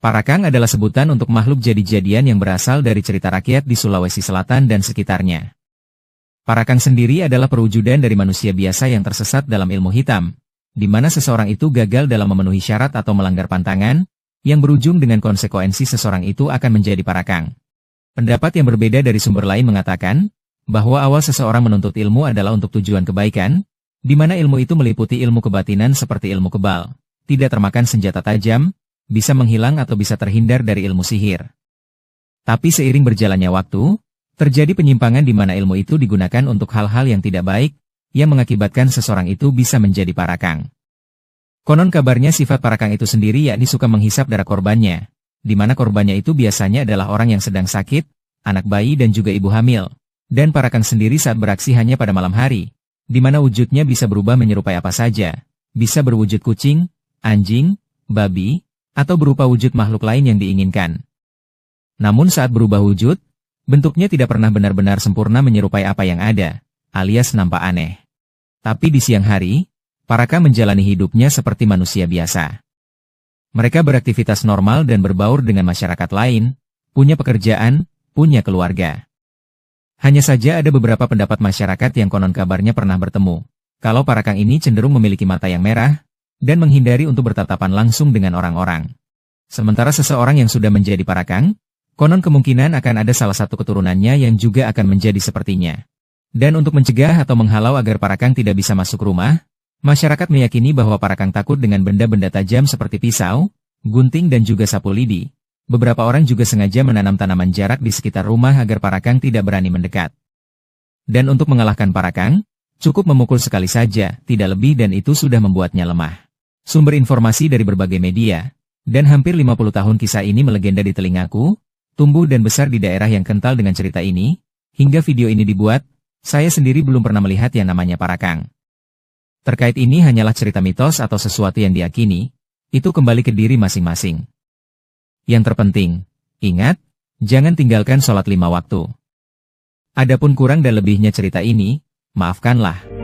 Parakang adalah sebutan untuk makhluk jadi-jadian yang berasal dari cerita rakyat di Sulawesi Selatan dan sekitarnya. Parakang sendiri adalah perwujudan dari manusia biasa yang tersesat dalam ilmu hitam, di mana seseorang itu gagal dalam memenuhi syarat atau melanggar pantangan, yang berujung dengan konsekuensi seseorang itu akan menjadi parakang. Pendapat yang berbeda dari sumber lain mengatakan, bahwa awal seseorang menuntut ilmu adalah untuk tujuan kebaikan, di mana ilmu itu meliputi ilmu kebatinan seperti ilmu kebal, tidak termakan senjata tajam, bisa menghilang atau bisa terhindar dari ilmu sihir. Tapi seiring berjalannya waktu, terjadi penyimpangan di mana ilmu itu digunakan untuk hal-hal yang tidak baik, yang mengakibatkan seseorang itu bisa menjadi parakang. Konon kabarnya sifat parakang itu sendiri yakni suka menghisap darah korbannya, di mana korbannya itu biasanya adalah orang yang sedang sakit, anak bayi dan juga ibu hamil. Dan parakang sendiri saat beraksi hanya pada malam hari, di mana wujudnya bisa berubah menyerupai apa saja, bisa berwujud kucing, anjing, babi, atau berupa wujud makhluk lain yang diinginkan. Namun saat berubah wujud, bentuknya tidak pernah benar-benar sempurna menyerupai apa yang ada, alias nampak aneh. Tapi di siang hari, parakang menjalani hidupnya seperti manusia biasa. Mereka beraktivitas normal dan berbaur dengan masyarakat lain, punya pekerjaan, punya keluarga. Hanya saja ada beberapa pendapat masyarakat yang konon kabarnya pernah bertemu, kalau parakang ini cenderung memiliki mata yang merah, dan menghindari untuk bertatapan langsung dengan orang-orang. Sementara seseorang yang sudah menjadi parakang, konon kemungkinan akan ada salah satu keturunannya yang juga akan menjadi sepertinya. Dan untuk mencegah atau menghalau agar parakang tidak bisa masuk rumah, masyarakat meyakini bahwa parakang takut dengan benda-benda tajam seperti pisau, gunting dan juga sapu lidi. Beberapa orang juga sengaja menanam tanaman jarak di sekitar rumah agar parakang tidak berani mendekat. Dan untuk mengalahkan parakang, cukup memukul sekali saja, tidak lebih dan itu sudah membuatnya lemah. Sumber informasi dari berbagai media, dan hampir 50 tahun kisah ini melegenda di telingaku, tumbuh dan besar di daerah yang kental dengan cerita ini, hingga video ini dibuat, saya sendiri belum pernah melihat yang namanya parakang. Terkait ini hanyalah cerita mitos atau sesuatu yang diyakini, itu kembali ke diri masing-masing. Yang terpenting, ingat, jangan tinggalkan sholat 5 waktu. Adapun kurang dan lebihnya cerita ini, maafkanlah.